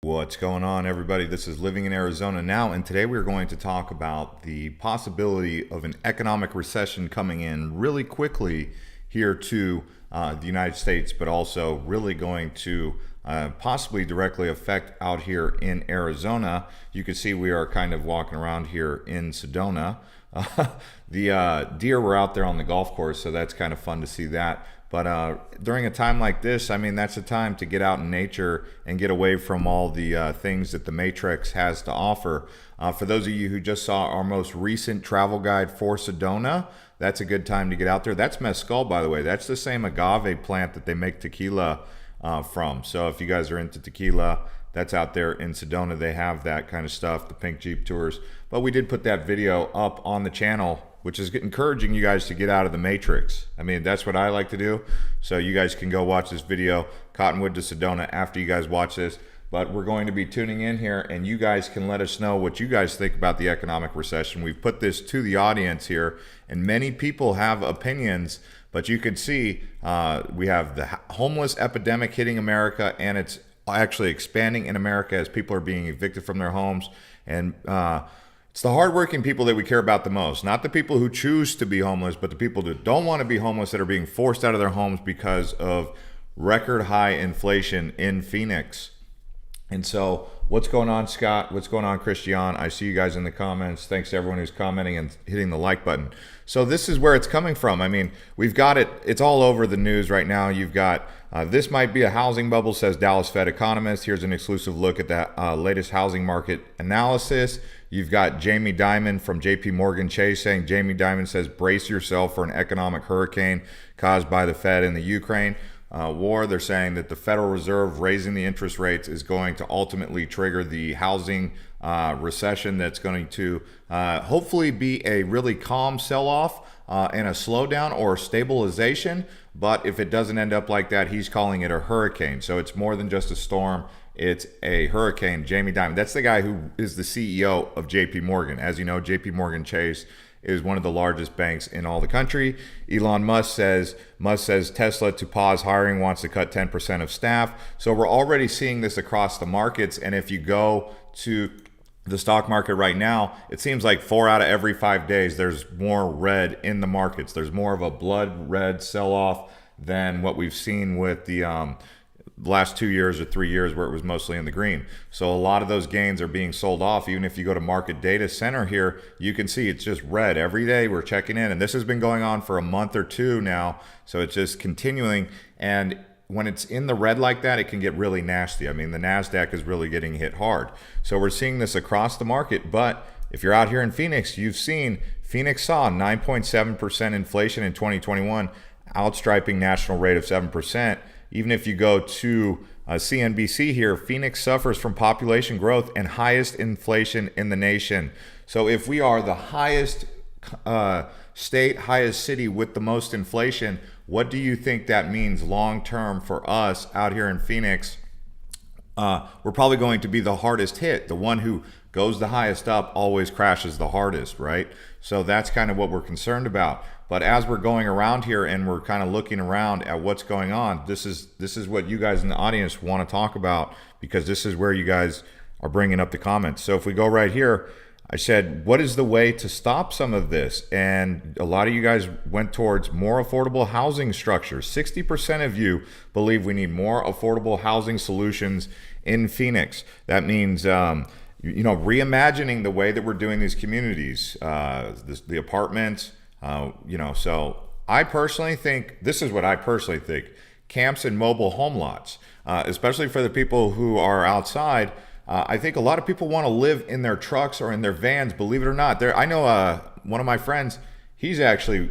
What's going on, everybody? This is Living in Arizona Now, and today we're going to talk about the possibility of an economic recession coming in really quickly here to the United States, but also really going to possibly directly affect out here in Arizona. You can see we are kind of walking around here in Sedona. The deer were out there on the golf course, so that's kind of fun to see that. But during a time like this, I mean, that's a time to get out in nature and get away from all the things that the Matrix has to offer. For those of you who just saw our most recent travel guide for Sedona, that's a good time to get out there. That's mezcal, by the way. That's the same agave plant that they make tequila from. So if you guys are into tequila, that's out there in Sedona. They have that kind of stuff, the Pink Jeep tours. But we did put that video up on the channel, which is encouraging you guys to get out of the Matrix. I mean, that's what I like to do. So you guys can go watch this video, Cottonwood to Sedona, after you guys watch this. But we're going to be tuning in here, and you guys can let us know what you guys think about the economic recession. We've put this to the audience here, and many people have opinions, but you can see we have the homeless epidemic hitting America, and it's actually expanding in America as people are being evicted from their homes. And it's the hardworking people that we care about the most, not the people who choose to be homeless, but the people that don't want to be homeless, that are being forced out of their homes because of record high inflation in Phoenix. And so what's going on, Scott? What's going on, Christian? I see you guys in the comments. Thanks to everyone who's commenting and hitting the like button. So this is where it's coming from. I mean, we've got it. It's all over the news right now. You've got this might be a housing bubble, says Dallas Fed economist. Here's an exclusive look at the latest housing market analysis. You've got Jamie Dimon from JP Morgan Chase saying, Jamie Dimon says, brace yourself for an economic hurricane caused by the Fed in the Ukraine war. They're saying that the Federal Reserve raising the interest rates is going to ultimately trigger the housing recession that's going to hopefully be a really calm sell-off and a slowdown or stabilization. But if it doesn't end up like that, he's calling it a hurricane. So it's more than just a storm. It's a hurricane. Jamie Dimon, that's the guy who is the CEO of JP Morgan. As you know, JP Morgan Chase is one of the largest banks in all the country. Elon Musk says Tesla to pause hiring, wants to cut 10% of staff. So we're already seeing this across the markets. And if you go to the stock market right now, it seems like 4 out of every 5 days, there's more red in the markets. There's more of a blood red sell-off than what we've seen with the last 2 years or 3 years where it was mostly in the green. So a lot of those gains are being sold off. Even if you go to Market Data Center here, you can see it's just red every day. We're checking in, and this has been going on for a month or two now. So it's just continuing. And when it's in the red like that, it can get really nasty. I mean, the NASDAQ is really getting hit hard. So we're seeing this across the market. But if you're out here in Phoenix, you've seen Phoenix saw 9.7% inflation in 2021, outstriping national rate of 7%. Even if you go to CNBC here, Phoenix suffers from population growth and highest inflation in the nation. So if we are the highest state, highest city with the most inflation, what do you think that means long term for us out here in Phoenix? We're probably going to be the hardest hit. The one who goes the highest up always crashes the hardest, right? So that's kind of what we're concerned about. But as we're going around here and we're kind of looking around at what's going on, this is what you guys in the audience want to talk about, because this is where you guys are bringing up the comments. So if we go right here, I said, what is the way to stop some of this? And a lot of you guys went towards more affordable housing structures. 60% of you believe we need more affordable housing solutions in Phoenix. That means reimagining the way that we're doing these communities, the apartments. So I personally think, this is what I personally think, camps and mobile home lots, especially for the people who are outside. I think a lot of people want to live in their trucks or in their vans, believe it or not. I know one of my friends, he's actually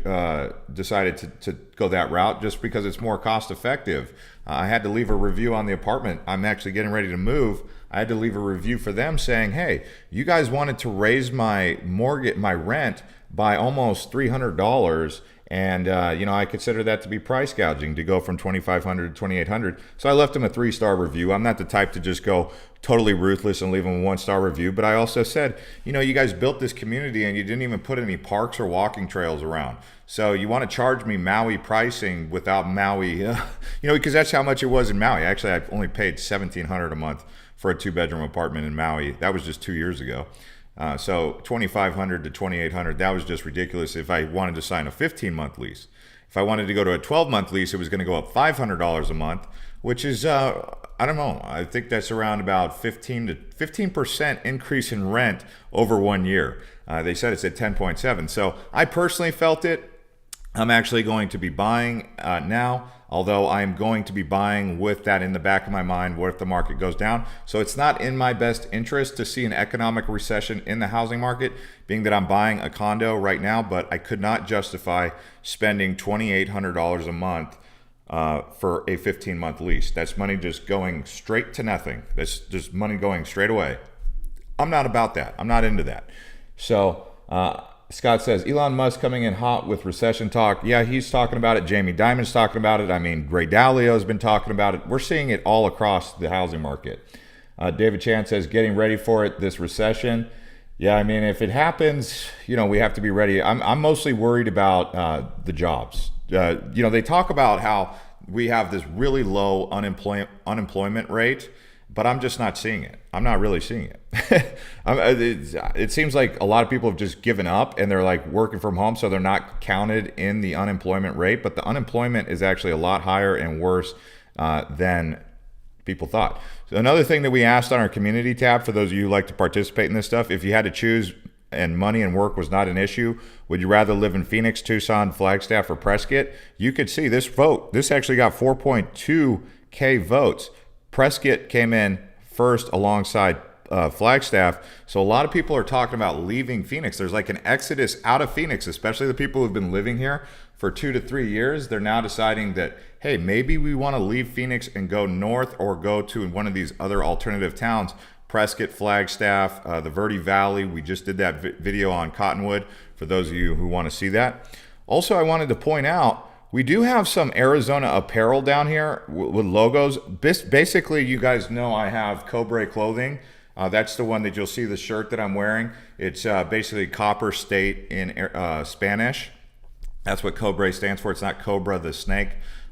decided to go that route just because it's more cost effective. I had to leave a review on the apartment. I'm actually getting ready to move. I had to leave a review for them saying, hey, you guys wanted to raise my rent by almost $300, and I consider that to be price gouging, to go from $2,500 to $2,800. So I left him a 3-star review. I'm not the type to just go totally ruthless and leave him a 1-star review, but I also said, you guys built this community and you didn't even put any parks or walking trails around. So you want to charge me Maui pricing without Maui, because that's how much it was in Maui. Actually, I only paid $1,700 a month for a 2-bedroom apartment in Maui. That was just 2 years ago. So 2,500 to 2,800, that was just ridiculous if I wanted to sign a 15-month lease. If I wanted to go to a 12-month lease, it was going to go up $500 a month, which is, I don't know, I think that's around about 15% increase in rent over 1 year. They said it's at 10.7. So I personally felt it. I'm actually going to be buying now, although I'm going to be buying with that in the back of my mind, what if the market goes down? So it's not in my best interest to see an economic recession in the housing market, being that I'm buying a condo right now, but I could not justify spending $2,800 a month for a 15-month lease. That's money just going straight to nothing. That's just money going straight away. I'm not about that. I'm not into that. So, Scott says, Elon Musk coming in hot with recession talk. Yeah, he's talking about it. Jamie Dimon's talking about it. I mean, Ray Dalio's been talking about it. We're seeing it all across the housing market. David Chan says, getting ready for it, this recession. Yeah, I mean, if it happens, we have to be ready. I'm mostly worried about the jobs. They talk about how we have this really low unemployment rate, but I'm just not seeing it. I'm not really seeing it. It seems like a lot of people have just given up and they're like working from home, so they're not counted in the unemployment rate. But the unemployment is actually a lot higher and worse than people thought. So another thing that we asked on our community tab, for those of you who like to participate in this stuff, if you had to choose and money and work was not an issue, would you rather live in Phoenix, Tucson, Flagstaff, or Prescott? You could see this vote. This actually got 4.2K votes. Prescott came in first alongside Flagstaff. So a lot of people are talking about leaving Phoenix. There's like an exodus out of Phoenix, especially the people who've been living here for 2 to 3 years. They're now deciding that, hey, maybe we want to leave Phoenix and go north or go to one of these other alternative towns. Prescott, Flagstaff, the Verde Valley. We just did that video on Cottonwood for those of you who want to see that. Also, I wanted to point out, we do have some Arizona apparel down here with logos. Basically, you guys know I have Cobra clothing. That's the one that you'll see the shirt that I'm wearing. It's basically Copper State in Spanish. That's what Cobra stands for. It's not Cobra the snake.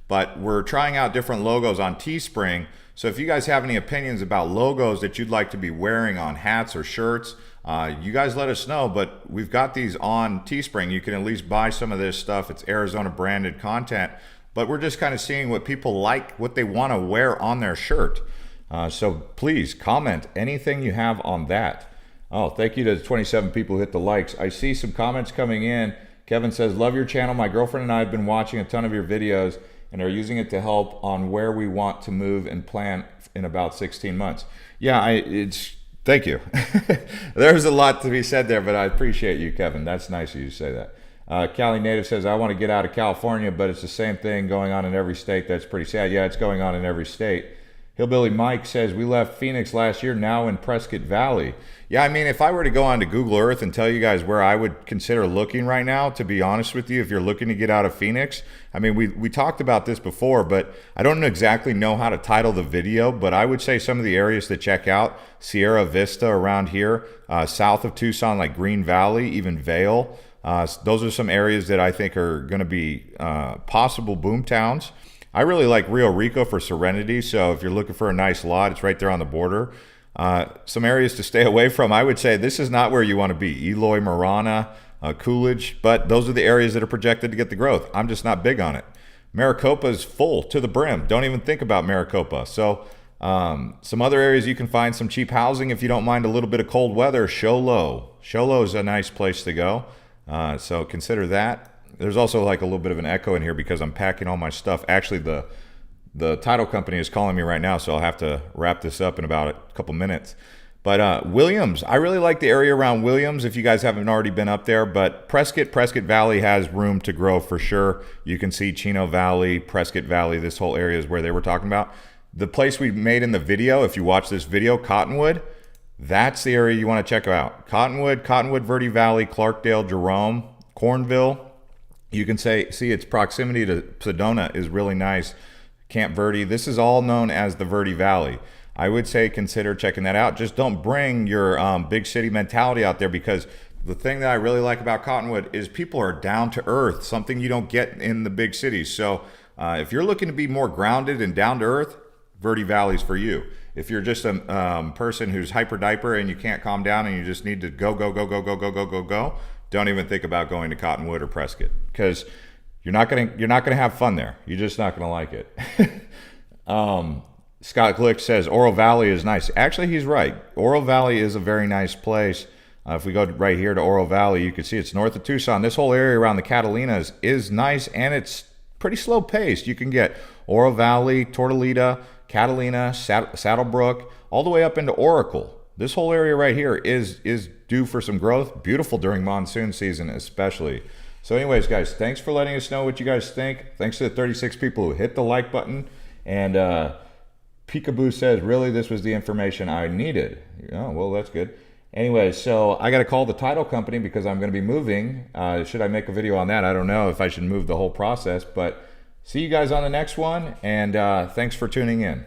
But we're trying out different logos on Teespring. So if you guys have any opinions about logos that you'd like to be wearing on hats or shirts, you guys let us know. But we've got these on Teespring. You can at least buy some of this stuff. It's Arizona branded content. But we're just kind of seeing what people like, what they want to wear on their shirt. So please comment anything you have on that. Oh, thank you to the 27 people who hit the likes. I see some comments coming in. Kevin says, love your channel. My girlfriend and I have been watching a ton of your videos and are using it to help on where we want to move and plan in about 16 months. Yeah, thank you. There's a lot to be said there, but I appreciate you, Kevin. That's nice of you to say that. Cali Native says, I want to get out of California, but it's the same thing going on in every state. That's pretty sad. Yeah, it's going on in every state. Hillbilly Mike says, we left Phoenix last year, now in Prescott Valley. Yeah, I mean, if I were to go onto Google Earth and tell you guys where I would consider looking right now, to be honest with you, if you're looking to get out of Phoenix, I mean, we talked about this before, but I don't exactly know how to title the video, but I would say some of the areas to check out, Sierra Vista around here, south of Tucson, like Green Valley, even Vail. Those are some areas that I think are going to be possible boom towns. I really like Rio Rico for Serenity, so if you're looking for a nice lot, it's right there on the border. Some areas to stay away from, I would say this is not where you want to be. Eloy, Marana, Coolidge, but those are the areas that are projected to get the growth. I'm just not big on it. Maricopa is full to the brim. Don't even think about Maricopa. So some other areas you can find some cheap housing if you don't mind a little bit of cold weather. Show Low is a nice place to go, so consider that. There's also like a little bit of an echo in here because I'm packing all my stuff. Actually, the title company is calling me right now, so I'll have to wrap this up in about a couple minutes. But Williams, I really like the area around Williams if you guys haven't already been up there. But Prescott Valley has room to grow for sure. You can see Chino Valley, Prescott Valley, this whole area is where they were talking about. The place we made in the video, if you watch this video, Cottonwood, that's the area you want to check out. Cottonwood, Verde Valley, Clarkdale, Jerome, Cornville. You can see its proximity to Sedona is really nice. Camp Verde, this is all known as the Verde Valley. I would say consider checking that out. Just don't bring your big city mentality out there, because the thing that I really like about Cottonwood is people are down to earth, something you don't get in the big cities. So if you're looking to be more grounded and down to earth, Verde Valley's for you. If you're just a person who's hyper diaper and you can't calm down and you just need to go, don't even think about going to Cottonwood or Prescott, because you're not gonna have fun there. You're just not gonna like it. Scott Glick says Oro Valley is nice. Actually, he's right. Oro Valley is a very nice place. If we go right here to Oro Valley, you can see it's north of Tucson. This whole area around the Catalinas is nice, and it's pretty slow paced. You can get Oro Valley, Tortolita, Catalina, Saddlebrook, all the way up into Oracle. This whole area right here is due for some growth. Beautiful during monsoon season especially. So anyways, guys, thanks for letting us know what you guys think. Thanks to the 36 people who hit the like button. And Peekaboo says, really, this was the information I needed. Oh, well, that's good. Anyway, so I got to call the title company because I'm going to be moving. Should I make a video on that? I don't know if I should move the whole process, but see you guys on the next one, and thanks for tuning in.